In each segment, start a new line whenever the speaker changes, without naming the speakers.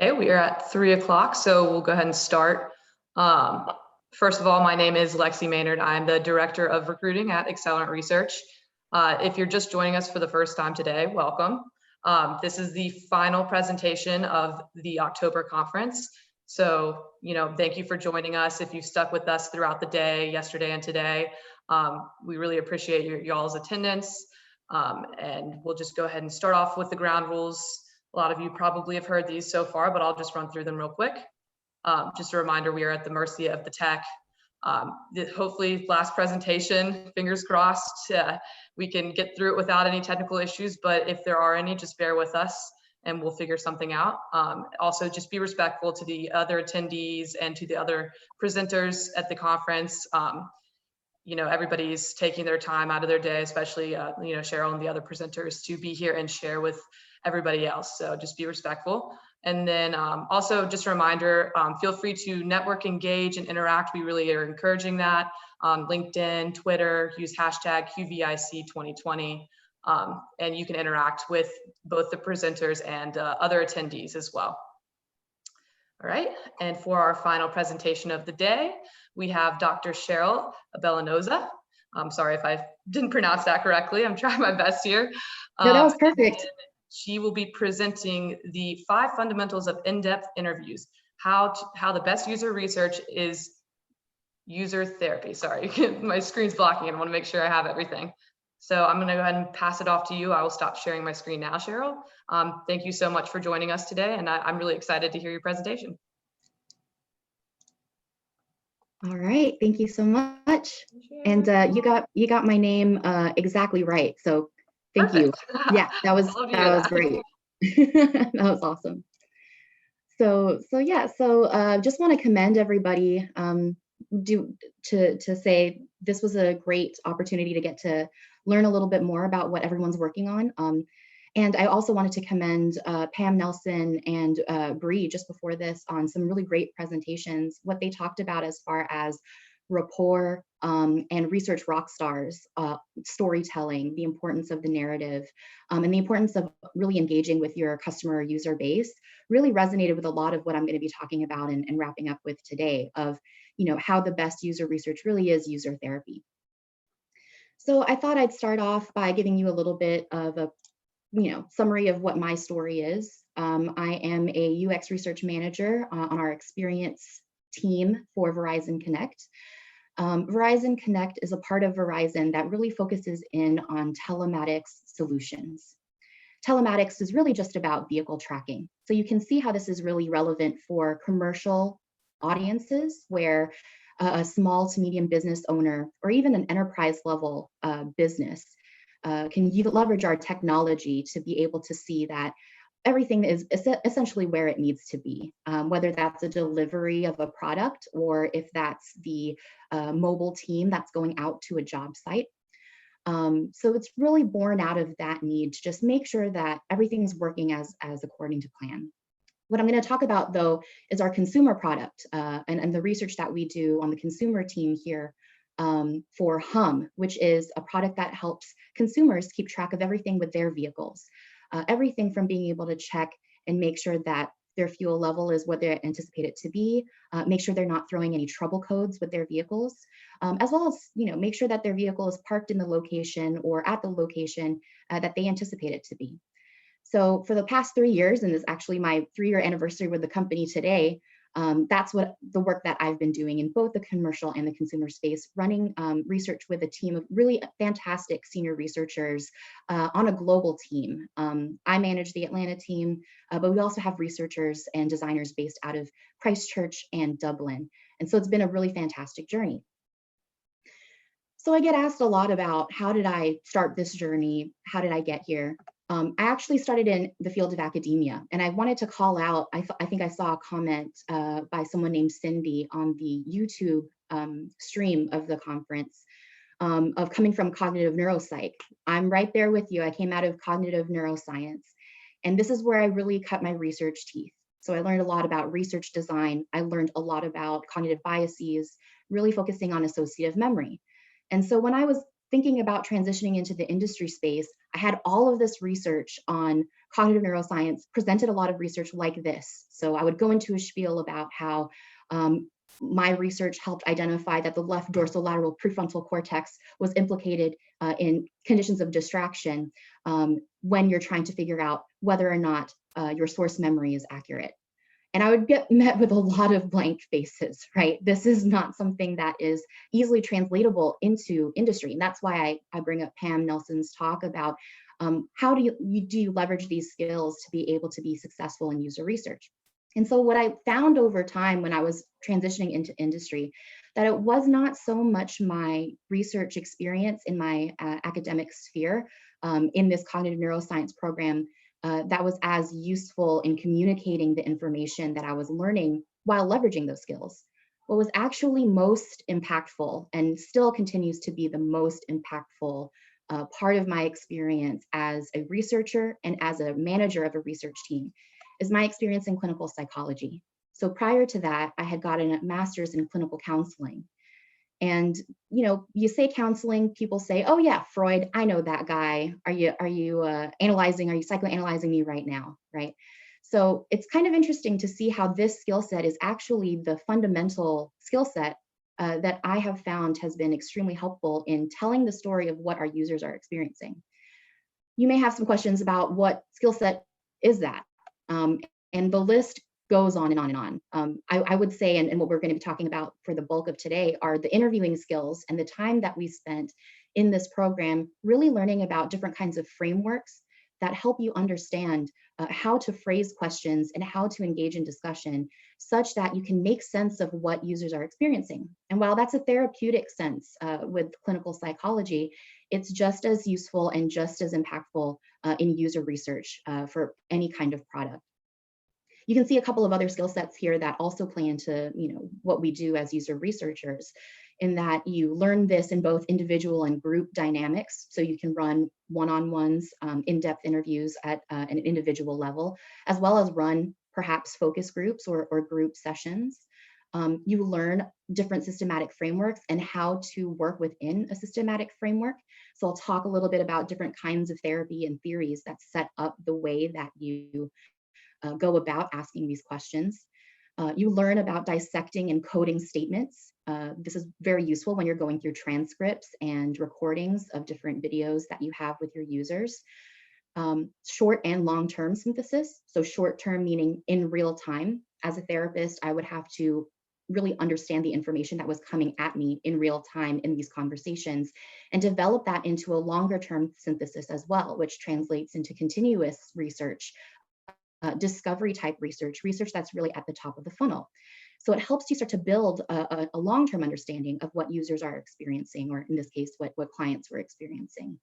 Okay, we are at 3 o'clock, so we'll go ahead and start. First of all, my name is Lexi Maynard. I'm the Director of Recruiting at Accelerant Research. If you're just joining us for the first time today, welcome. This is the final presentation of the October conference. So, thank you for joining us. If you've stuck with us throughout the day, yesterday and today, we really appreciate y'all's attendance. And we'll just go ahead and start off with the ground rules. A lot of you probably have heard these so far, but I'll just run through them real quick. Just a reminder, we are at the mercy of the tech. Hopefully last presentation, fingers crossed, we can get through it without any technical issues, but if there are any, just bear with us and we'll figure something out. Also, just be respectful to the other attendees and to the other presenters at the conference. Everybody's taking their time out of their day, especially, Cheryl and the other presenters, to be here and share with everybody else. So just be respectful. And then also just a reminder, feel free to network, engage, and interact. We really are encouraging that on LinkedIn, Twitter, use hashtag QVIC2020. And you can interact with both the presenters and other attendees as well. All right, and for our final presentation of the day, we have Dr. Cheryl Abellanoza. I'm sorry if I didn't pronounce that correctly. I'm trying my best here.
No, that was perfect.
She will be presenting the 5 fundamentals of in-depth interviews, how the best user research is user therapy. Sorry, my screen's blocking and I want to make sure I have everything. So I'm going to go ahead and pass it off to you. I will stop sharing my screen now, Cheryl. Thank you so much for joining us today, and I'm really excited to hear your presentation.
All right, thank you so much. And you got my name exactly right. So thank
Perfect.
you. Yeah, that was great. That was awesome. So just want to commend everybody to say this was a great opportunity to get to learn a little bit more about what everyone's working on. And I also wanted to commend Pam Nelson and Bree just before this on some really great presentations, what they talked about as far as rapport and research rock stars, storytelling, the importance of the narrative, and the importance of really engaging with your customer or user base really resonated with a lot of what I'm going to be talking about and wrapping up with today of, how the best user research really is user therapy. So I thought I'd start off by giving you a little bit of a summary of what my story is. I am a UX research manager on our experience team for Verizon Connect. Verizon Connect is a part of Verizon that really focuses in on telematics solutions. Telematics is really just about vehicle tracking. So you can see how this is really relevant for commercial audiences where a small to medium business owner or even an enterprise level business can leverage our technology to be able to see that everything is essentially where it needs to be, whether that's a delivery of a product or if that's the mobile team that's going out to a job site. So it's really born out of that need to just make sure that everything's working as according to plan. What I'm going to talk about, though, is our consumer product and the research that we do on the consumer team here for Hum, which is a product that helps consumers keep track of everything with their vehicles. Everything from being able to check and make sure that their fuel level is what they anticipate it to be, make sure they're not throwing any trouble codes with their vehicles, as well as make sure that their vehicle is parked in the location or at the location that they anticipate it to be. So for the past 3 years, and this is actually my 3-year anniversary with the company today, that's what the work that I've been doing in both the commercial and the consumer space, running research with a team of really fantastic senior researchers on a global team. I manage the Atlanta team, but we also have researchers and designers based out of Christchurch and Dublin. And so it's been a really fantastic journey. So I get asked a lot about how did I start this journey? How did I get here? I actually started in the field of academia, and I wanted to call out, I think I saw a comment by someone named Cindy on the YouTube stream of the conference of coming from cognitive neuropsych. I'm right there with you. I came out of cognitive neuroscience, and this is where I really cut my research teeth. So I learned a lot about research design. I learned a lot about cognitive biases, really focusing on associative memory. And so when I was thinking about transitioning into the industry space, I had all of this research on cognitive neuroscience, presented a lot of research like this. So I would go into a spiel about how my research helped identify that the left dorsolateral prefrontal cortex was implicated in conditions of distraction when you're trying to figure out whether or not your source memory is accurate. And I would get met with a lot of blank faces, right? This is not something that is easily translatable into industry. And that's why I bring up Pam Nelson's talk about how do you leverage these skills to be able to be successful in user research. And so what I found over time when I was transitioning into industry, that it was not so much my research experience in my academic sphere in this cognitive neuroscience program that was as useful in communicating the information that I was learning while leveraging those skills. What was actually most impactful and still continues to be the most impactful part of my experience as a researcher and as a manager of a research team is my experience in clinical psychology. So prior to that, I had gotten a master's in clinical counseling. And you say counseling, people say, "Oh yeah, Freud, I know that guy. Are you psychoanalyzing me right now?" Right? So it's kind of interesting to see how this skill set is actually the fundamental skill set that I have found has been extremely helpful in telling the story of what our users are experiencing. You may have some questions about what skill set is that, and the list goes on and on and on. I would say, and what we're going to be talking about for the bulk of today, are the interviewing skills and the time that we spent in this program really learning about different kinds of frameworks that help you understand how to phrase questions and how to engage in discussion such that you can make sense of what users are experiencing. And while that's a therapeutic sense with clinical psychology, it's just as useful and just as impactful in user research for any kind of product. You can see a couple of other skill sets here that also play into what we do as user researchers, in that you learn this in both individual and group dynamics. So you can run one-on-ones, in-depth interviews at an individual level, as well as run perhaps focus groups or group sessions. You learn different systematic frameworks and how to work within a systematic framework. So I'll talk a little bit about different kinds of therapy and theories that set up the way that you go about asking these questions. You learn about dissecting and coding statements. This is very useful when you're going through transcripts and recordings of different videos that you have with your users. Short and long-term synthesis. So short-term meaning in real time. As a therapist, I would have to really understand the information that was coming at me in real time in these conversations and develop that into a longer-term synthesis as well, which translates into continuous research, discovery type research that's really at the top of the funnel. So it helps you start to build a long-term understanding of what users are experiencing, or in this case, what clients were experiencing.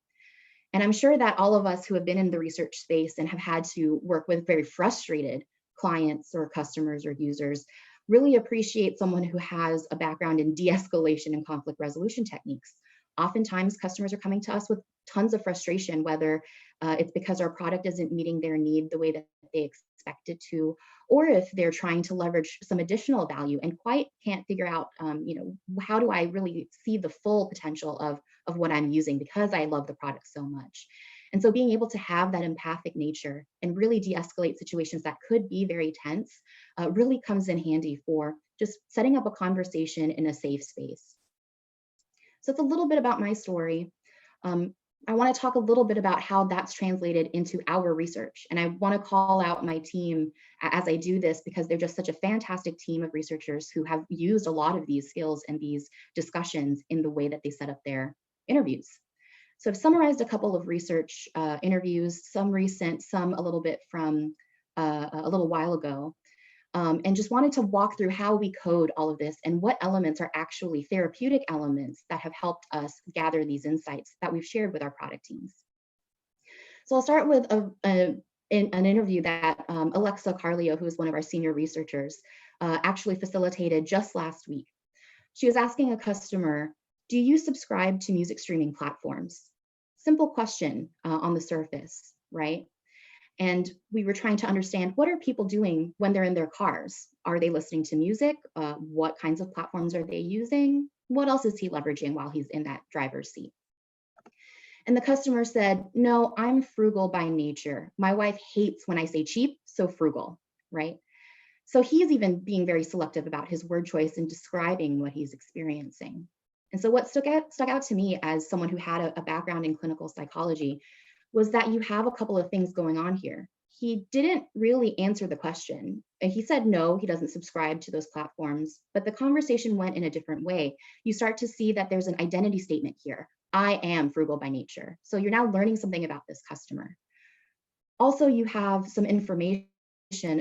And I'm sure that all of us who have been in the research space and have had to work with very frustrated clients or customers or users really appreciate someone who has a background in de-escalation and conflict resolution techniques. Oftentimes, customers are coming to us with tons of frustration, whether it's because our product isn't meeting their need the way that they expect it to, or if they're trying to leverage some additional value and quite can't figure out, how do I really see the full potential of what I'm using because I love the product so much. And so being able to have that empathic nature and really de-escalate situations that could be very tense really comes in handy for just setting up a conversation in a safe space. So it's a little bit about my story. I want to talk a little bit about how that's translated into our research. And I want to call out my team as I do this because they're just such a fantastic team of researchers who have used a lot of these skills and these discussions in the way that they set up their interviews. So I've summarized a couple of research interviews, some recent, some a little bit from a little while ago. And just wanted to walk through how we code all of this and what elements are actually therapeutic elements that have helped us gather these insights that we've shared with our product teams. So I'll start with an interview that Alexa Carlio, who is one of our senior researchers, actually facilitated just last week. She was asking a customer, do you subscribe to music streaming platforms? Simple question on the surface, right? And we were trying to understand, what are people doing when they're in their cars? Are they listening to music? What kinds of platforms are they using? What else is he leveraging while he's in that driver's seat? And the customer said, no, I'm frugal by nature. My wife hates when I say cheap, so frugal, right? So he's even being very selective about his word choice in describing what he's experiencing. And so what stuck out to me as someone who had a background in clinical psychology was that you have a couple of things going on here. He didn't really answer the question. He said no, he doesn't subscribe to those platforms, but the conversation went in a different way. You start to see that there's an identity statement here. I am frugal by nature. So you're now learning something about this customer. Also, you have some information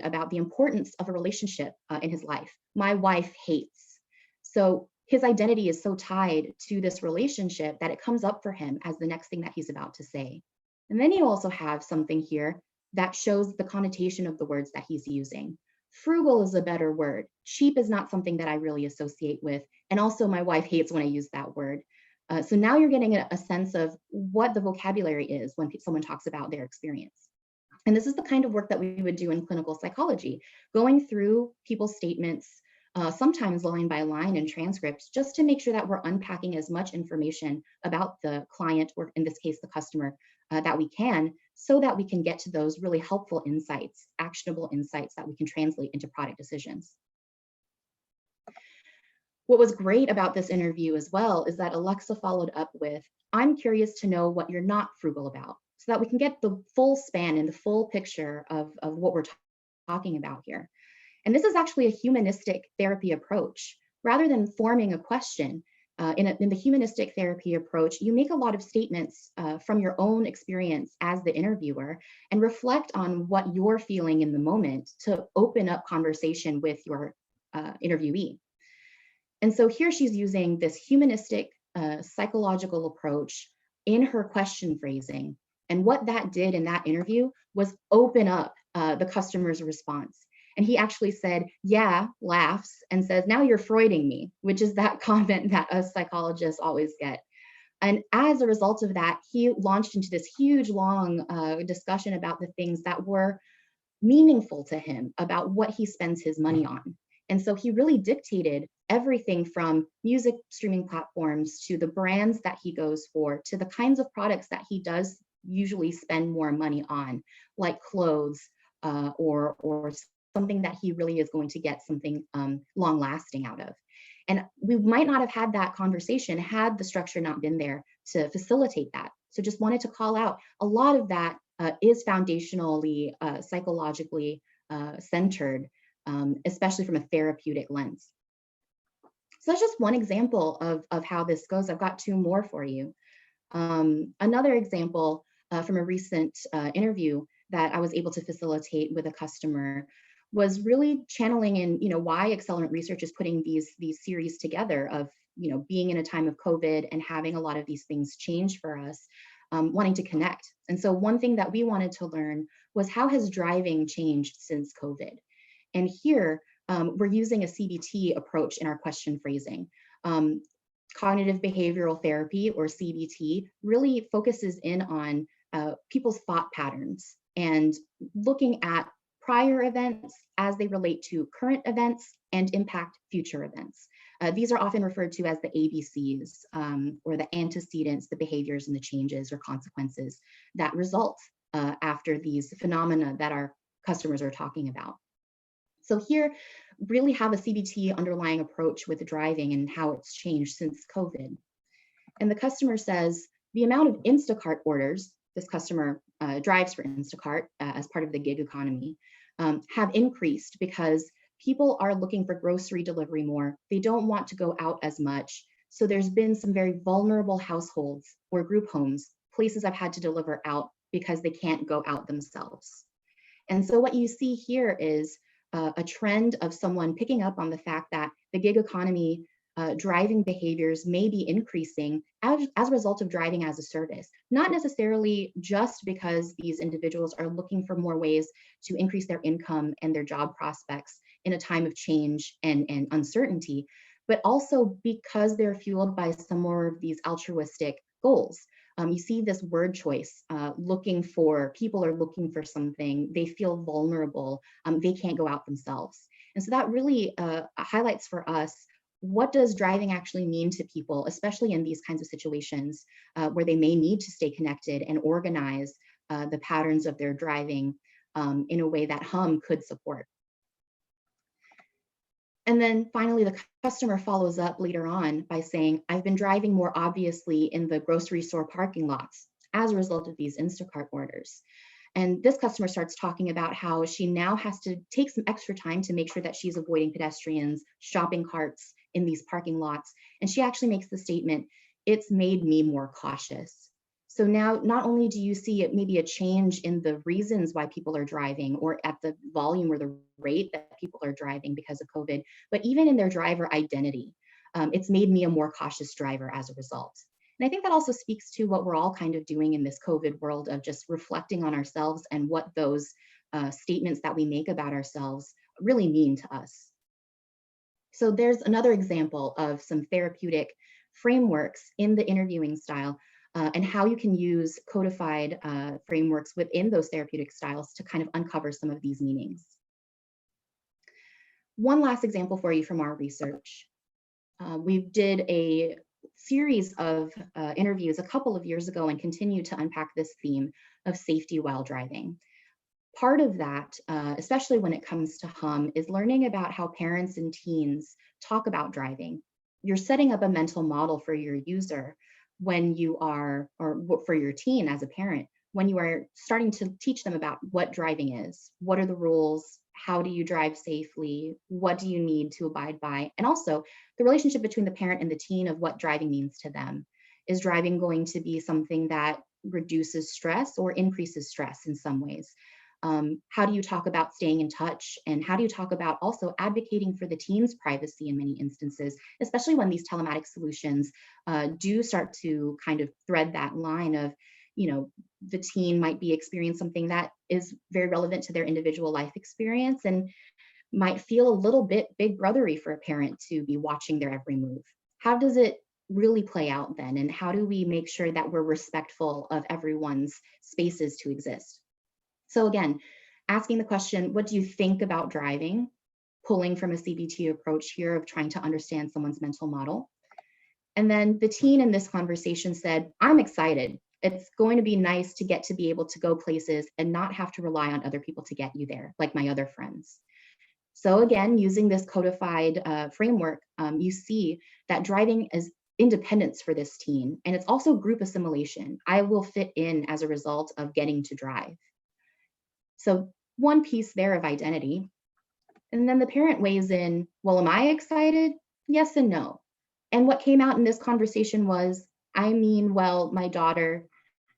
about the importance of a relationship in his life. My wife hates. So his identity is so tied to this relationship that it comes up for him as the next thing that he's about to say. And then you also have something here that shows the connotation of the words that he's using. Frugal is a better word. Cheap is not something that I really associate with. And also my wife hates when I use that word. So now you're getting a sense of what the vocabulary is when someone talks about their experience. And this is the kind of work that we would do in clinical psychology, going through people's statements, sometimes line by line in transcripts, just to make sure that we're unpacking as much information about the client, or in this case, the customer, that we can, so that we can get to those really helpful insights, actionable insights that we can translate into product decisions. What was great about this interview as well is that Alexa followed up with, I'm curious to know what you're not frugal about, so that we can get the full span and the full picture of what we're talking about here. And this is actually a humanistic therapy approach. Rather than forming a question, in the humanistic therapy approach, you make a lot of statements from your own experience as the interviewer and reflect on what you're feeling in the moment to open up conversation with your interviewee. And so here she's using this humanistic psychological approach in her question phrasing. And what that did in that interview was open up the customer's response. And he actually said, yeah, laughs, and says, now you're Freuding me, which is that comment that us psychologists always get. And as a result of that, he launched into this huge, long discussion about the things that were meaningful to him, about what he spends his money on. And so he really dictated everything from music streaming platforms to the brands that he goes for, to the kinds of products that he does usually spend more money on, like clothes or something that he really is going to get something long lasting out of. And we might not have had that conversation had the structure not been there to facilitate that. So just wanted to call out a lot of that is foundationally, psychologically centered, especially from a therapeutic lens. So that's just one example of how this goes. I've got two more for you. Another example from a recent interview that I was able to facilitate with a customer was really channeling in, why Accelerant Research is putting these series together of, being in a time of COVID and having a lot of these things change for us, wanting to connect. And so one thing that we wanted to learn was, how has driving changed since COVID? And here we're using a CBT approach in our question phrasing. Cognitive behavioral therapy, or CBT, really focuses in on people's thought patterns and looking at prior events as they relate to current events and impact future events. These are often referred to as the ABCs, or the antecedents, the behaviors and the changes or consequences that result after these phenomena that our customers are talking about. So here, really have a CBT underlying approach with driving and how it's changed since COVID. And the customer says, the amount of Instacart orders, this customer drives for Instacart as part of the gig economy, have increased because people are looking for grocery delivery more. They don't want to go out as much. So there's been some very vulnerable households or group homes, places I've had to deliver out because they can't go out themselves. And so what you see here is a trend of someone picking up on the fact that the gig economy driving behaviors may be increasing as a result of driving as a service, not necessarily just because these individuals are looking for more ways to increase their income and their job prospects in a time of change and uncertainty, but also because they're fueled by some more of these altruistic goals. You see this word choice, people are looking for something, they feel vulnerable, they can't go out themselves. And so that really highlights for us what does driving actually mean to people, especially in these kinds of situations where they may need to stay connected and organize the patterns of their driving in a way that Hum could support. And then finally, the customer follows up later on by saying, I've been driving more obviously in the grocery store parking lots as a result of these Instacart orders. And this customer starts talking about how she now has to take some extra time to make sure that she's avoiding pedestrians, shopping carts in these parking lots. And she actually makes the statement, it's made me more cautious. So now not only do you see it maybe a change in the reasons why people are driving or at the volume or the rate that people are driving because of COVID, but even in their driver identity, it's made me a more cautious driver as a result. And I think that also speaks to what we're all kind of doing in this COVID world of just reflecting on ourselves and what those statements that we make about ourselves really mean to us. So there's another example of some therapeutic frameworks in the interviewing style and how you can use codified frameworks within those therapeutic styles to kind of uncover some of these meanings. One last example for you from our research. We did a series of interviews a couple of years ago and continue to unpack this theme of safety while driving. Part of that, especially when it comes to Hum, is learning about how parents and teens talk about driving. You're setting up a mental model for your user when you are, or for your teen as a parent, when you are starting to teach them about what driving is, what are the rules, how do you drive safely, what do you need to abide by, and also the relationship between the parent and the teen of what driving means to them. Is driving going to be something that reduces stress or increases stress in some ways? How do you talk about staying in touch? And how do you talk about also advocating for the teen's privacy in many instances, especially when these telematic solutions do start to kind of thread that line of, you know, the teen might be experiencing something that is very relevant to their individual life experience and might feel a little bit big brothery for a parent to be watching their every move. How does it really play out then? And how do we make sure that we're respectful of everyone's spaces to exist? So again, asking the question, what do you think about driving? Pulling from a CBT approach here of trying to understand someone's mental model. And then the teen in this conversation said, I'm excited. It's going to be nice to get to be able to go places and not have to rely on other people to get you there, like my other friends. So again, using this codified framework, you see that driving is independence for this teen. And it's also group assimilation. I will fit in as a result of getting to drive. So one piece there of identity. And then the parent weighs in, well, am I excited? Yes and no. And what came out in this conversation was, I mean, well, my daughter,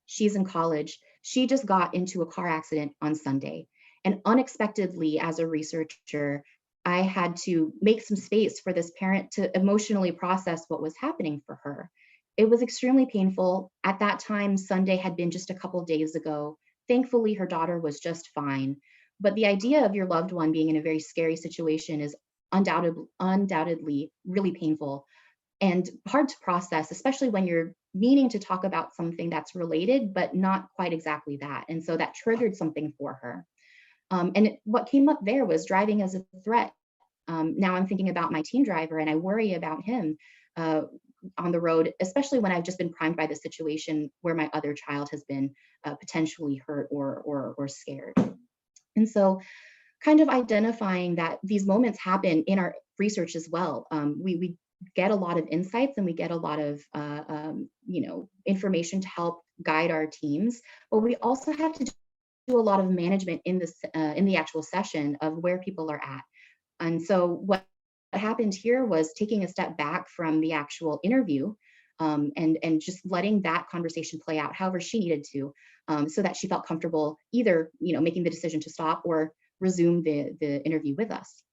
she's in college. She just got into a car accident on Sunday. And unexpectedly, as a researcher, I had to make some space for this parent to emotionally process what was happening for her. It was extremely painful. At that time, Sunday had been just a couple days ago. Thankfully, her daughter was just fine. But the idea of your loved one being in a very scary situation is undoubtedly really painful and hard to process, especially when you're meaning to talk about something that's related, but not quite exactly that. And so that triggered something for her. What came up there was driving as a threat. Now I'm thinking about my teen driver and I worry about him on the road, especially when I've just been primed by the situation where my other child has been potentially hurt or scared. And so kind of identifying that these moments happen in our research as well. We get a lot of insights and we get a lot of information to help guide our teams, but we also have to do a lot of management in the actual session of where people are at. And so what happened here was taking a step back from the actual interview and just letting that conversation play out however she needed to, so that she felt comfortable either making the decision to stop or resume the interview with us.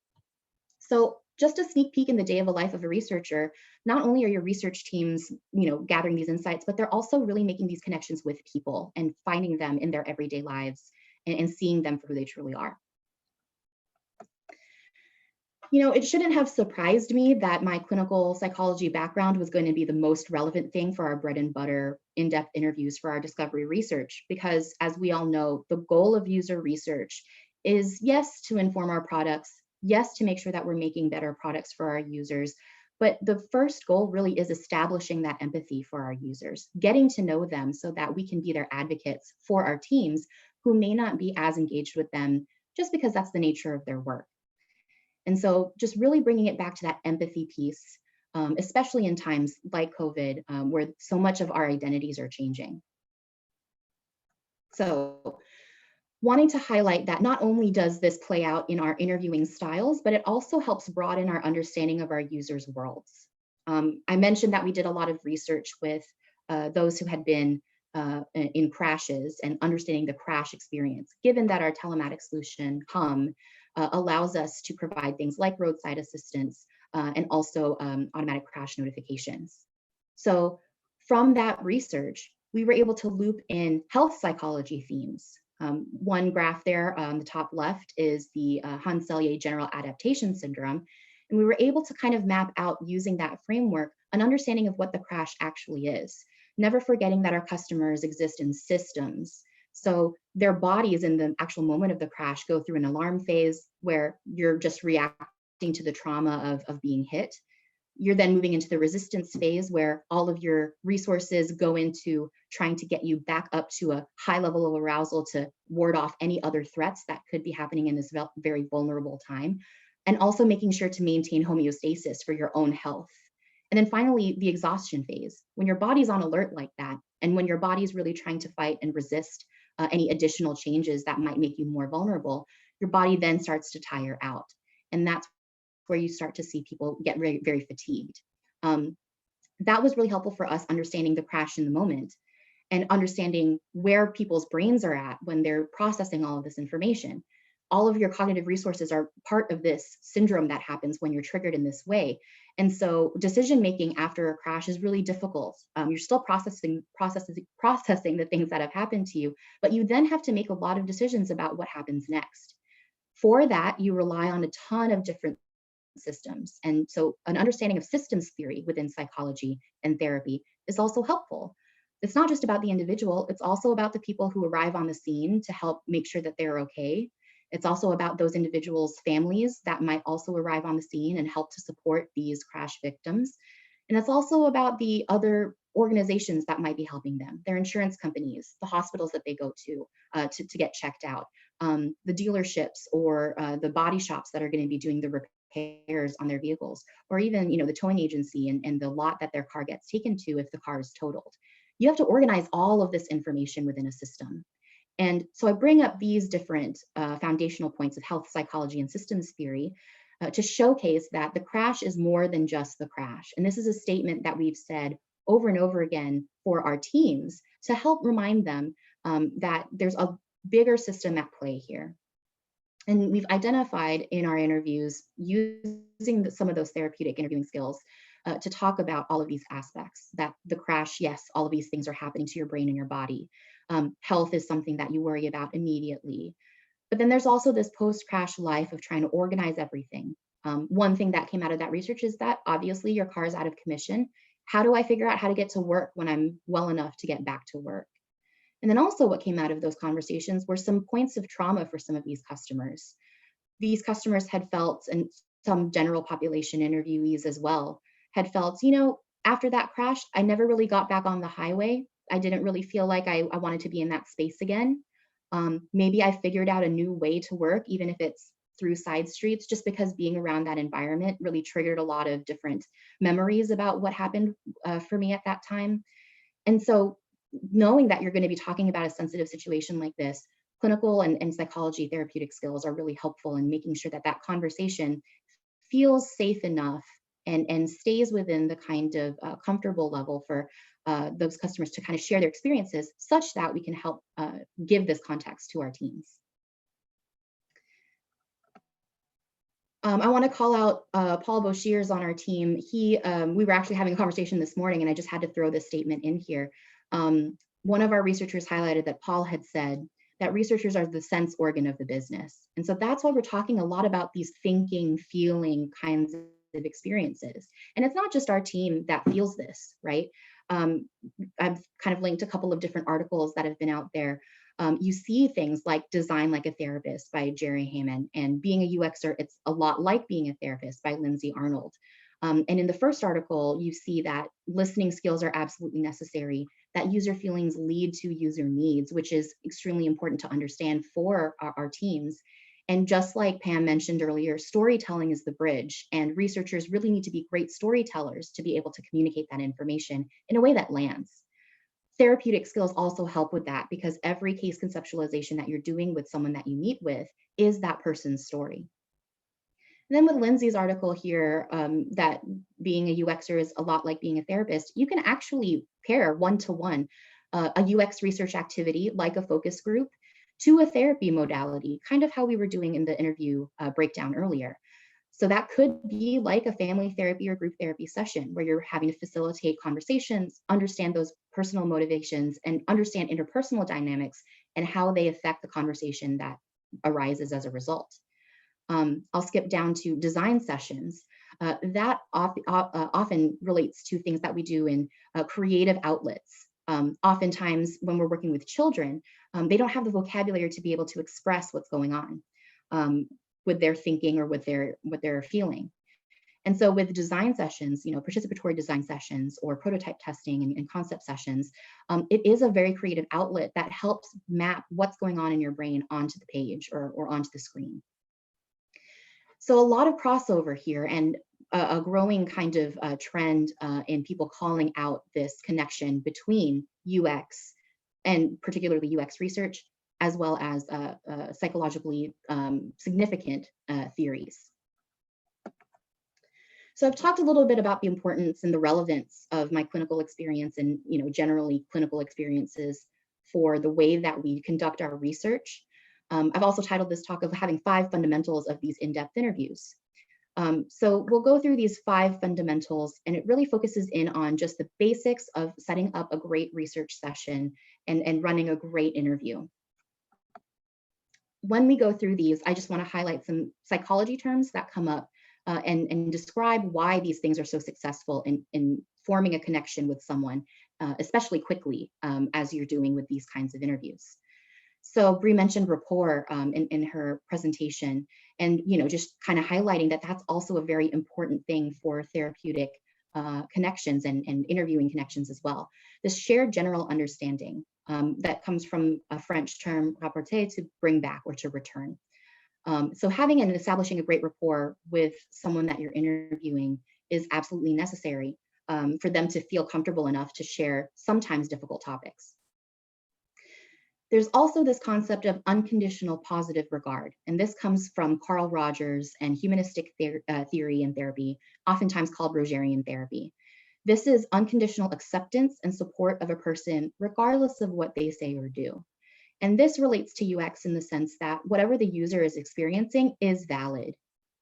So just a sneak peek in the day of a life of a researcher, not only are your research teams gathering these insights, but they're also really making these connections with people and finding them in their everyday lives and seeing them for who they truly are. It shouldn't have surprised me that my clinical psychology background was going to be the most relevant thing for our bread and butter in-depth interviews for our discovery research, because as we all know, the goal of user research is, yes, to inform our products, yes, to make sure that we're making better products for our users, But the first goal really is establishing that empathy for our users, getting to know them so that we can be their advocates for our teams who may not be as engaged with them just because that's the nature of their work. And so just really bringing it back to that empathy piece, especially in times like COVID, where so much of our identities are changing. So wanting to highlight that not only does this play out in our interviewing styles, but it also helps broaden our understanding of our users' worlds. I mentioned that we did a lot of research with those who had been in crashes and understanding the crash experience, given that our telematics solution, Hum, allows us to provide things like roadside assistance and also automatic crash notifications. So from that research, we were able to loop in health psychology themes. One graph there on the top left is the Hans-Selye General Adaptation Syndrome. And we were able to kind of map out using that framework an understanding of what the crash actually is, never forgetting that our customers exist in systems. So their bodies in the actual moment of the crash go through an alarm phase where you're just reacting to the trauma of being hit. You're then moving into the resistance phase where all of your resources go into trying to get you back up to a high level of arousal to ward off any other threats that could be happening in this very vulnerable time. And also making sure to maintain homeostasis for your own health. And then finally, the exhaustion phase, when your body's on alert like that, and when your body's really trying to fight and resist any additional changes that might make you more vulnerable, your body then starts to tire out. And that's where you start to see people get very, very fatigued. That was really helpful for us understanding the crash in the moment and understanding where people's brains are at when they're processing all of this information. All of your cognitive resources are part of this syndrome that happens when you're triggered in this way. And so decision-making after a crash is really difficult. You're still processing the things that have happened to you, but you then have to make a lot of decisions about what happens next. For that, you rely on a ton of different systems. And so an understanding of systems theory within psychology and therapy is also helpful. It's not just about the individual, it's also about the people who arrive on the scene to help make sure that they're okay. It's also about those individuals' families that might also arrive on the scene and help to support these crash victims. And it's also about the other organizations that might be helping them, their insurance companies, the hospitals that they go to get checked out, the dealerships or the body shops that are going to be doing the repairs on their vehicles, or even the towing agency and the lot that their car gets taken to if the car is totaled. You have to organize all of this information within a system. And so I bring up these different foundational points of health psychology and systems theory to showcase that the crash is more than just the crash. And this is a statement that we've said over and over again for our teams to help remind them that there's a bigger system at play here. And we've identified in our interviews using some of those therapeutic interviewing skills to talk about all of these aspects, that the crash, yes, all of these things are happening to your brain and your body. Health is something that you worry about immediately. But then there's also this post-crash life of trying to organize everything. One thing that came out of that research is that obviously your car is out of commission. How do I figure out how to get to work when I'm well enough to get back to work? And then also what came out of those conversations were some points of trauma for some of these customers. These customers had felt, and some general population interviewees as well, had felt, after that crash, I never really got back on the highway. I didn't really feel like I wanted to be in that space again. Maybe I figured out a new way to work, even if it's through side streets, just because being around that environment really triggered a lot of different memories about what happened for me at that time. And so knowing that you're going to be talking about a sensitive situation like this, clinical and psychology therapeutic skills are really helpful in making sure that that conversation feels safe enough and stays within the kind of comfortable level for those customers to kind of share their experiences such that we can help give this context to our teams. I want to call out Paul Boshiers on our team. We were actually having a conversation this morning and I just had to throw this statement in here. One of our researchers highlighted that Paul had said that researchers are the sense organ of the business. And so that's why we're talking a lot about these thinking, feeling kinds of experiences. And it's not just our team that feels this, right? I've kind of linked a couple of different articles that have been out there. You see things like Design Like a Therapist by Jerry Hammond and Being a UXer, It's a Lot Like Being a Therapist by Lindsay Arnold. And in the first article, you see that listening skills are absolutely necessary, that user feelings lead to user needs, which is extremely important to understand for our teams. And just like Pam mentioned earlier, storytelling is the bridge, and researchers really need to be great storytellers to be able to communicate that information in a way that lands. Therapeutic skills also help with that, because every case conceptualization that you're doing with someone that you meet with is that person's story. And then with Lindsay's article here, that being a UXer is a lot like being a therapist, you can actually pair one-to-one a UX research activity like a focus group to a therapy modality, kind of how we were doing in the interview breakdown earlier. So that could be like a family therapy or group therapy session where you're having to facilitate conversations, understand those personal motivations, and understand interpersonal dynamics and how they affect the conversation that arises as a result. I'll skip down to design sessions. That often relates to things that we do in creative outlets. Oftentimes when we're working with children, they don't have the vocabulary to be able to express what's going on with their thinking or with what they're feeling. And so with design sessions, participatory design sessions or prototype testing and concept sessions, it is a very creative outlet that helps map what's going on in your brain onto the page or onto the screen. So a lot of crossover here, and a growing kind of trend in people calling out this connection between UX and particularly UX research, as well as psychologically significant theories. So I've talked a little bit about the importance and the relevance of my clinical experience and generally clinical experiences for the way that we conduct our research. I've also titled this talk of having 5 fundamentals of these in-depth interviews. So we'll go through these 5 fundamentals, and it really focuses in on just the basics of setting up a great research session and running a great interview. When we go through these, I just want to highlight some psychology terms that come up and describe why these things are so successful in forming a connection with someone, especially quickly, as you're doing with these kinds of interviews. So Bree mentioned rapport in her presentation, and just kind of highlighting that that's also a very important thing for therapeutic connections and interviewing connections as well. This shared general understanding that comes from a French term, rapporter, to bring back or to return. So having and establishing a great rapport with someone that you're interviewing is absolutely necessary for them to feel comfortable enough to share sometimes difficult topics. There's also this concept of unconditional positive regard, and this comes from Carl Rogers and humanistic theory and therapy, oftentimes called Rogerian therapy. This is unconditional acceptance and support of a person regardless of what they say or do. And this relates to UX in the sense that whatever the user is experiencing is valid,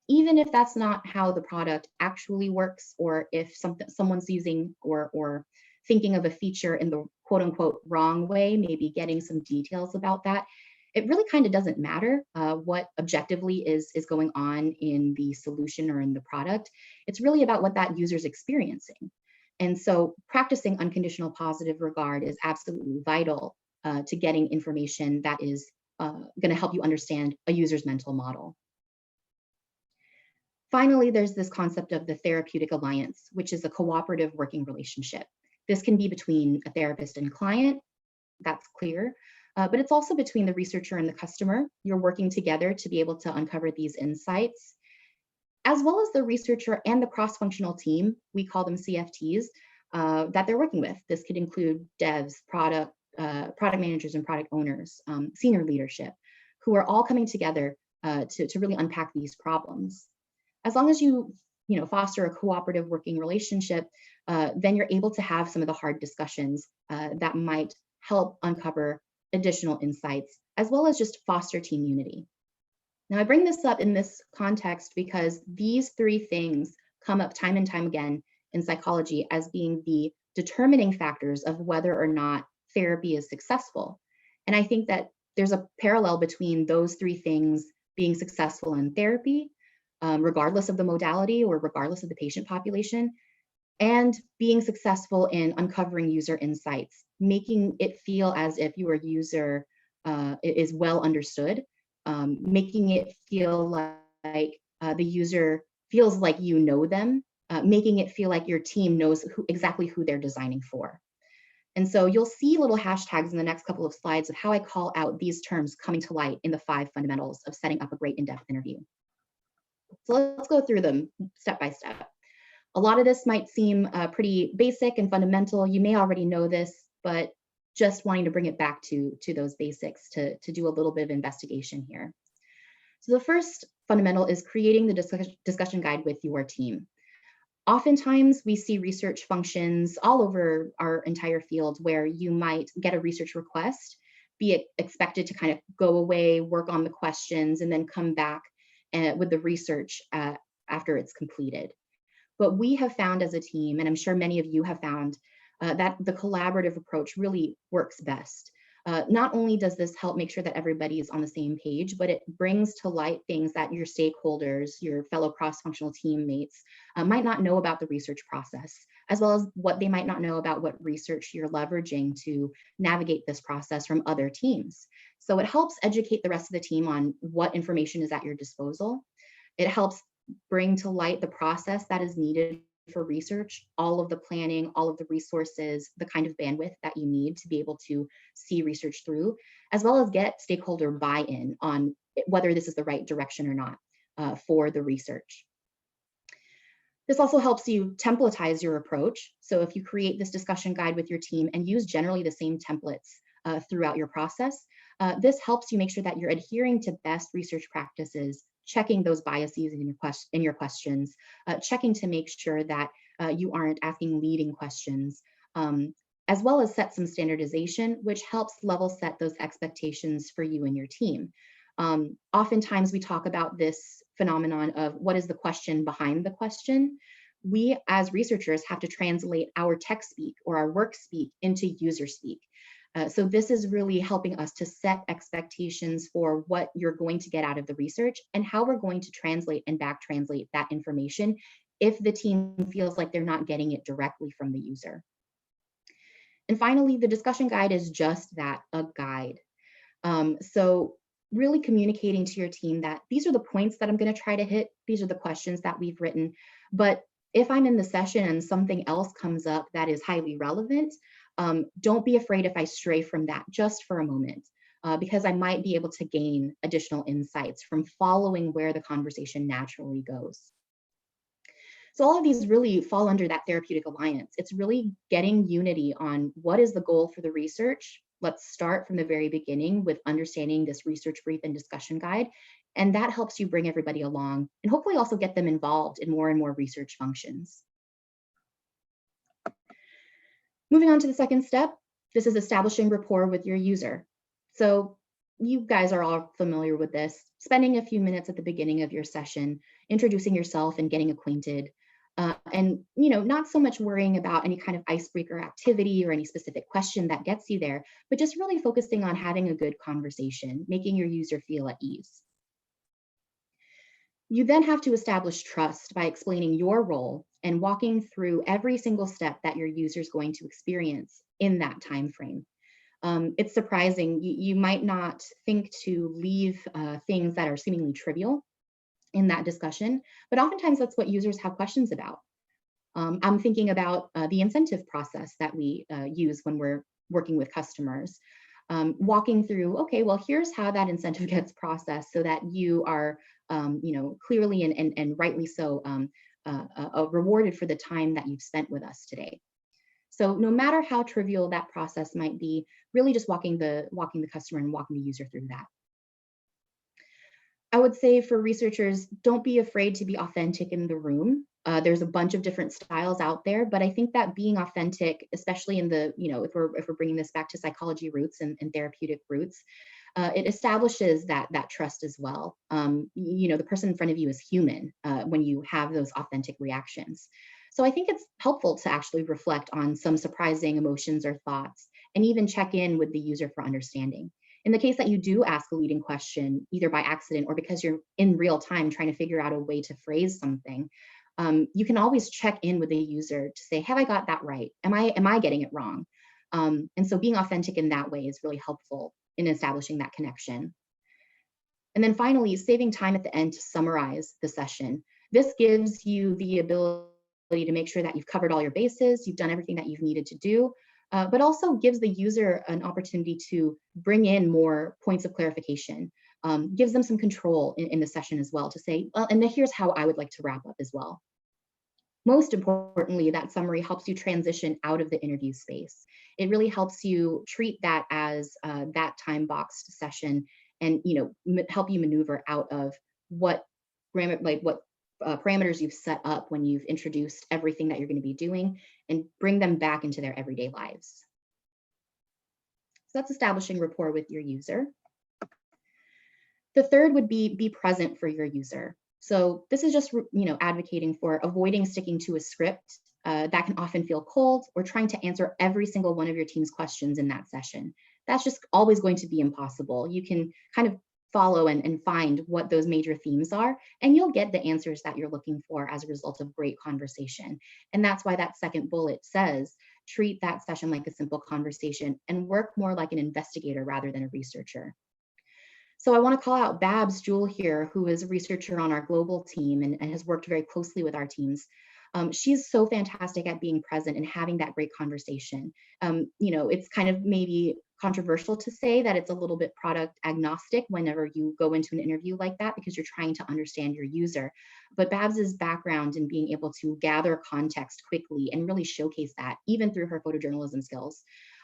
even if that's not how the product actually works, or if someone's using or thinking of a feature in the quote unquote wrong way, maybe getting some details about that. It really kind of doesn't matter what objectively is going on in the solution or in the product. It's really about what that user's experiencing. And so practicing unconditional positive regard is absolutely vital to getting information that is going to help you understand a user's mental model. Finally, there's this concept of the therapeutic alliance, which is a cooperative working relationship. This can be between a therapist and client, that's clear, but it's also between the researcher and the customer. You're working together to be able to uncover these insights, as well as the researcher and the cross-functional team, we call them CFTs, that they're working with. This could include devs, product managers and product owners, senior leadership, who are all coming together to really unpack these problems. As long as you foster a cooperative working relationship, then you're able to have some of the hard discussions that might help uncover additional insights, as well as just foster team unity. Now, I bring this up in this context because these 3 things come up time and time again in psychology as being the determining factors of whether or not therapy is successful. And I think that there's a parallel between those 3 things being successful in therapy, regardless of the modality or regardless of the patient population, and being successful in uncovering user insights, making it feel as if your user is well understood, making it feel like the user feels like you know them making it feel like your team knows exactly who they're designing for. And so you'll see little hashtags in the next couple of slides of how I call out these terms coming to light in the 5 fundamentals of setting up a great in-depth interview. So let's go through them step by step. A lot of this might seem pretty basic and fundamental. You may already know this, but just wanting to bring it back to those basics to do a little bit of investigation here. So the first fundamental is creating the discussion guide with your team. Oftentimes we see research functions all over our entire field where you might get a research request, be expected to kind of go away, work on the questions, and then come back with the research after it's completed. But we have found as a team, and I'm sure many of you have found, that the collaborative approach really works best. Not only does this help make sure that everybody is on the same page, but it brings to light things that your stakeholders, your fellow cross-functional teammates might not know about the research process, as well as what they might not know about what research you're leveraging to navigate this process from other teams. So it helps educate the rest of the team on what information is at your disposal. It helps bring to light the process that is needed for research, all of the planning, all of the resources, the kind of bandwidth that you need to be able to see research through, as well as get stakeholder buy-in on whether this is the right direction or not for the research. This also helps you templatize your approach. So if you create this discussion guide with your team and use generally the same templates throughout your process, this helps you make sure that you're adhering to best research practices, checking those biases in your questions, checking to make sure that you aren't asking leading questions, as well as set some standardization, which helps level set those expectations for you and your team. Oftentimes we talk about this phenomenon of what is the question behind the question. We as researchers have to translate our tech speak or our work speak into user speak. So this is really helping us to set expectations for what you're going to get out of the research and how we're going to translate and back translate that information if the team feels like they're not getting it directly from the user. And finally, the discussion guide is just that, a guide. So really communicating to your team that these are the points that I'm going to try to hit. These are the questions that we've written. But if I'm in the session and something else comes up that is highly relevant, don't be afraid if I stray from that just for a moment, because I might be able to gain additional insights from following where the conversation naturally goes. So all of these really fall under that therapeutic alliance. It's really getting unity on what is the goal for the research. Let's start from the very beginning with understanding this research brief and discussion guide. And that helps you bring everybody along and hopefully also get them involved in more and more research functions. Moving on to the second step, this is establishing rapport with your user. So you guys are all familiar with this, spending a few minutes at the beginning of your session, introducing yourself and getting acquainted. And not so much worrying about any kind of icebreaker activity or any specific question that gets you there, but just really focusing on having a good conversation, making your user feel at ease. You then have to establish trust by explaining your role and walking through every single step that your user is going to experience in that time frame. It's surprising, you might not think to leave things that are seemingly trivial in that discussion, but oftentimes that's what users have questions about. I'm thinking about the incentive process that we use when we're working with customers. Walking through, okay, well, here's how that incentive gets processed so that you are, clearly and rightly so rewarded for the time that you've spent with us today. So no matter how trivial that process might be, really just walking the customer and walking the user through that. I would say for researchers, don't be afraid to be authentic in the room. There's a bunch of different styles out there, but I think that being authentic, especially in the, if we're bringing this back to psychology roots and therapeutic roots, it establishes that trust as well. The person in front of you is human when you have those authentic reactions. So I think it's helpful to actually reflect on some surprising emotions or thoughts and even check in with the user for understanding. In the case that you do ask a leading question, either by accident or because you're in real time trying to figure out a way to phrase something, you can always check in with the user to say, have I got that right? Am I getting it wrong? And so being authentic in that way is really helpful in establishing that connection. And then finally, saving time at the end to summarize the session. This gives you the ability to make sure that you've covered all your bases, you've done everything that you've needed to do, but also gives the user an opportunity to bring in more points of clarification, gives them some control in the session as well to say, well, and here's how I would like to wrap up as well. Most importantly, that summary helps you transition out of the interview space. It really helps you treat that as that time boxed session, and help you maneuver out of what parameters you've set up when you've introduced everything that you're going to be doing, and bring them back into their everyday lives. So that's establishing rapport with your user. The third would be present for your user. So this is just advocating for avoiding sticking to a script that can often feel cold, or trying to answer every single one of your team's questions in that session. That's just always going to be impossible. You can kind of follow and find what those major themes are, and you'll get the answers that you're looking for as a result of great conversation. And that's why that second bullet says, treat that session like a simple conversation and work more like an investigator rather than a researcher. So I want to call out Babs Jewell here, who is a researcher on our global team and has worked very closely with our teams. She's so fantastic at being present and having that great conversation. It's kind of maybe controversial to say that it's a little bit product agnostic whenever you go into an interview like that, because you're trying to understand your user. But Babs's background in being able to gather context quickly and really showcase that, even through her photojournalism skills,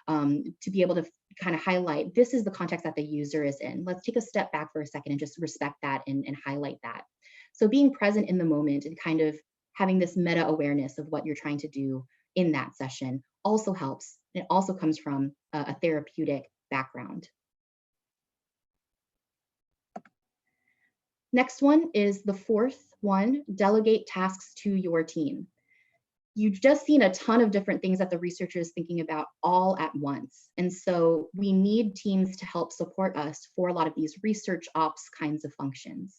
to be able to kind of highlight, this is the context that the user is in. Let's take a step back for a second and just respect that and highlight that. So being present in the moment and kind of having this meta awareness of what you're trying to do in that session also helps. It also comes from a therapeutic background. Next one is the fourth one, delegate tasks to your team. You've just seen a ton of different things that the researcher is thinking about all at once. And so we need teams to help support us for a lot of these research ops kinds of functions.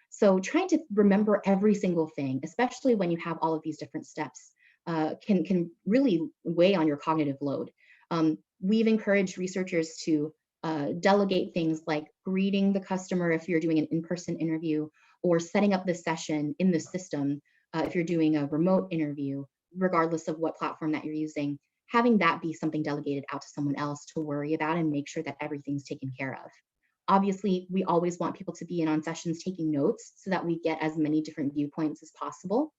So trying to remember every single thing, especially when you have all of these different steps, can really weigh on your cognitive load. We've encouraged researchers to delegate things like greeting the customer if you're doing an in-person interview, or setting up the session in the system if you're doing a remote interview, regardless of what platform that you're using, having that be something delegated out to someone else to worry about and make sure that everything's taken care of. Obviously, we always want people to be in on sessions taking notes so that we get as many different viewpoints as possible.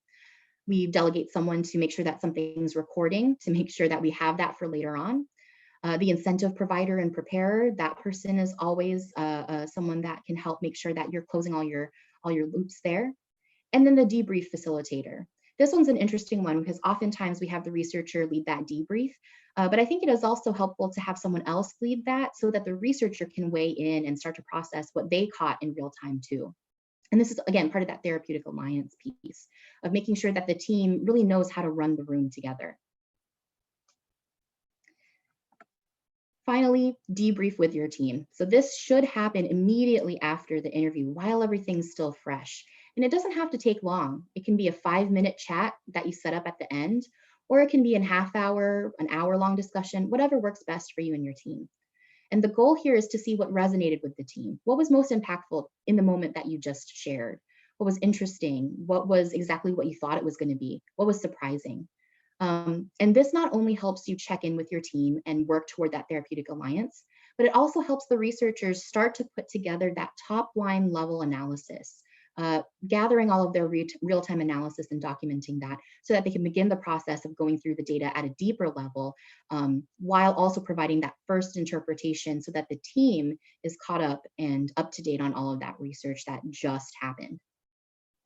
We delegate someone to make sure that something's recording, to make sure that we have that for later on. The incentive provider and preparer, that person is always someone that can help make sure that you're closing all your loops there. And then the debrief facilitator. This one's an interesting one because oftentimes we have the researcher lead that debrief, but I think it is also helpful to have someone else lead that so that the researcher can weigh in and start to process what they caught in real time too. And this is, again, part of that therapeutic alliance piece of making sure that the team really knows how to run the room together. Finally, debrief with your team. So this should happen immediately after the interview while everything's still fresh. And it doesn't have to take long. It can be a 5-minute chat that you set up at the end, or it can be a half hour, an hour-long discussion, whatever works best for you and your team. And the goal here is to see what resonated with the team. What was most impactful in the moment that you just shared? What was interesting? What was exactly what you thought it was going to be? What was surprising? And this not only helps you check in with your team and work toward that therapeutic alliance, but it also helps the researchers start to put together that top line level analysis, gathering all of their real-time analysis and documenting that so that they can begin the process of going through the data at a deeper level, while also providing that first interpretation so that the team is caught up and up to date on all of that research that just happened.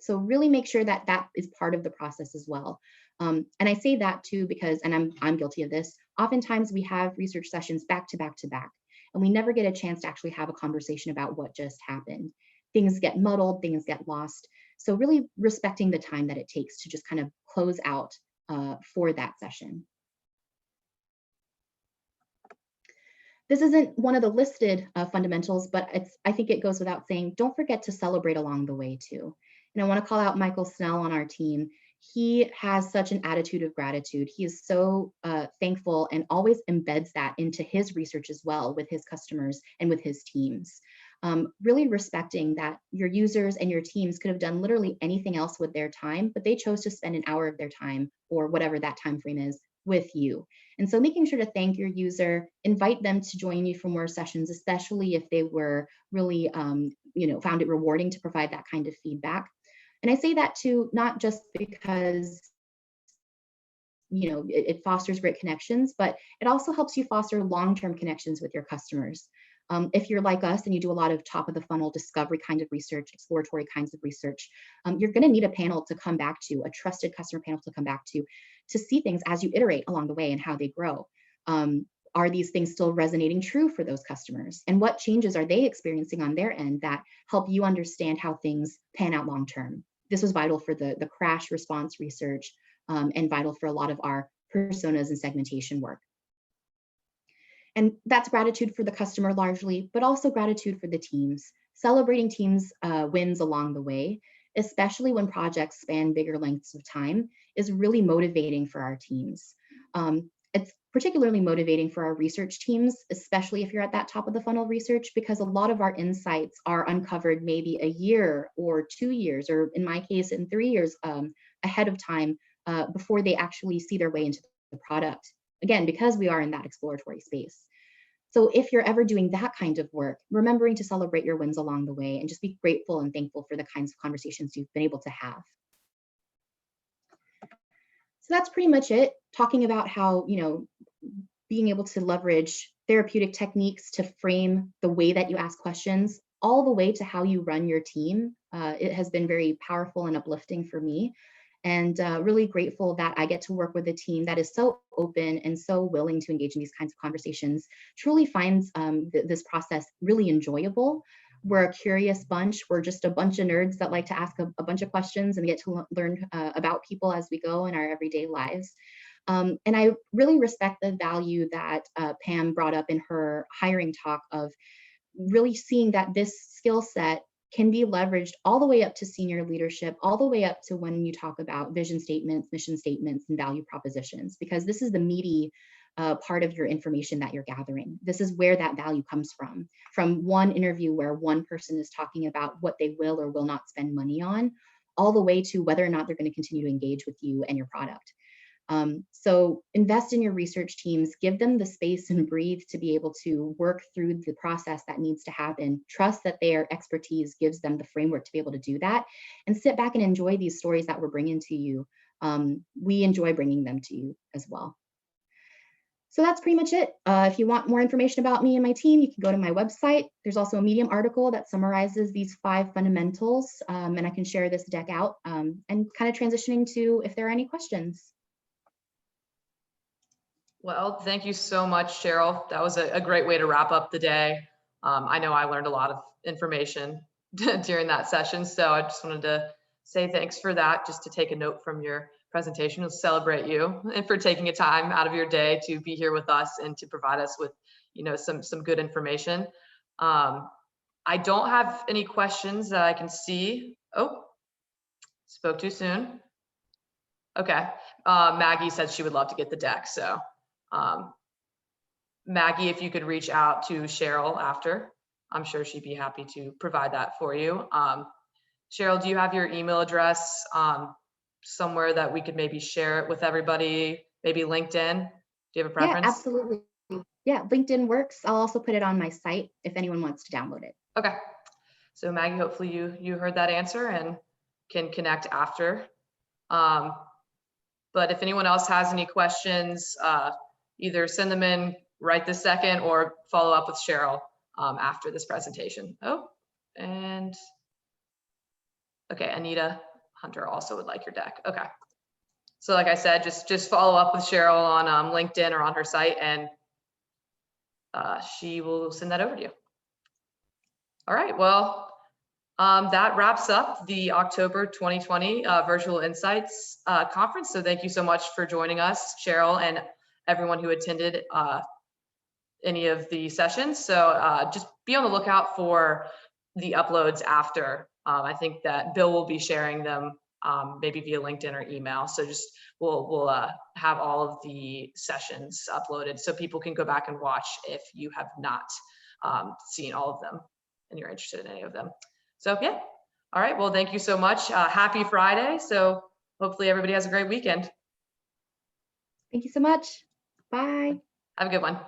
So really make sure that that is part of the process as well. And I say that too because, and I'm guilty of this, oftentimes we have research sessions back to back to back, and we never get a chance to actually have a conversation about what just happened. Things get muddled, things get lost. So really respecting the time that it takes to just kind of close out for that session. This isn't one of the listed fundamentals, but I think it goes without saying, don't forget to celebrate along the way too. And I want to call out Michael Snell on our team. He has such an attitude of gratitude. He is so thankful and always embeds that into his research as well with his customers and with his teams. really respecting that your users and your teams could have done literally anything else with their time, but they chose to spend an hour of their time or whatever that time frame is with you. And so making sure to thank your user, invite them to join you for more sessions, especially if they were really, found it rewarding to provide that kind of feedback. And I say that too, not just because it fosters great connections, but it also helps you foster long-term connections with your customers. If you're like us and you do a lot of top of the funnel discovery kind of research, exploratory kinds of research, you're going to need a panel to come back to, a trusted customer panel to come back to see things as you iterate along the way and how they grow. Are these things still resonating true for those customers? And what changes are they experiencing on their end that help you understand how things pan out long term? This was vital for the crash response research, and vital for a lot of our personas and segmentation work. And that's gratitude for the customer largely, but also gratitude for the teams. Celebrating teams' wins along the way, especially when projects span bigger lengths of time, is really motivating for our teams. It's particularly motivating for our research teams, especially if you're at that top of the funnel research, because a lot of our insights are uncovered maybe a year or 2 years, or in my case, in 3 years ahead of time, before they actually see their way into the product. Again, because we are in that exploratory space. So if you're ever doing that kind of work, remembering to celebrate your wins along the way and just be grateful and thankful for the kinds of conversations you've been able to have. So that's pretty much it, talking about how, being able to leverage therapeutic techniques to frame the way that you ask questions, all the way to how you run your team. It has been very powerful and uplifting for me. And really grateful that I get to work with a team that is so open and so willing to engage in these kinds of conversations, truly finds this process really enjoyable. We're a curious bunch. We're just a bunch of nerds that like to ask a bunch of questions and get to learn about people as we go in our everyday lives. And I really respect the value that Pam brought up in her hiring talk of really seeing that this skill set can be leveraged all the way up to senior leadership, all the way up to when you talk about vision statements, mission statements, and value propositions, because this is the meaty part of your information that you're gathering. This is where that value comes from one interview where one person is talking about what they will or will not spend money on, all the way to whether or not they're going to continue to engage with you and your product. So invest in your research teams, give them the space and breathe to be able to work through the process that needs to happen. Trust that their expertise gives them the framework to be able to do that, and sit back and enjoy these stories that we're bringing to you. We enjoy bringing them to you as well. So that's pretty much it. If you want more information about me and my team, you can go to my website. There's also a Medium article that summarizes these 5 fundamentals, and I can share this deck out and kind of transitioning to if there are any questions.
Well, thank you so much, Cheryl. That was a great way to wrap up the day. I know I learned a lot of information during that session, so I just wanted to say thanks for that, just to take a note from your presentation. We'll celebrate you and for taking a time out of your day to be here with us and to provide us with, some good information. I don't have any questions that I can see. Oh, spoke too soon. Okay, Maggie said she would love to get the deck, so. Maggie, if you could reach out to Cheryl after, I'm sure she'd be happy to provide that for you. Cheryl, do you have your email address somewhere that we could maybe share it with everybody? Maybe LinkedIn? Do you have a preference?
Yeah, absolutely. Yeah, LinkedIn works. I'll also put it on my site if anyone wants to download it.
Okay. So Maggie, hopefully you heard that answer and can connect after. But if anyone else has any questions, either send them in right this second or follow up with Cheryl after this presentation. Oh, and okay, Anita Hunter also would like your deck. Okay. So like I said, just follow up with Cheryl on LinkedIn or on her site, and she will send that over to you. All right, well, that wraps up the October 2020 Virtual Insights Conference. So thank you so much for joining us, Cheryl, and everyone who attended any of the sessions. So just be on the lookout for the uploads after. I think that Bill will be sharing them maybe via LinkedIn or email. So just we'll have all of the sessions uploaded so people can go back and watch if you have not seen all of them. and you're interested in any of them. So yeah. All right. Well, thank you so much. Happy Friday. So hopefully everybody has a great weekend.
Thank you so much. Bye.
Have a good one.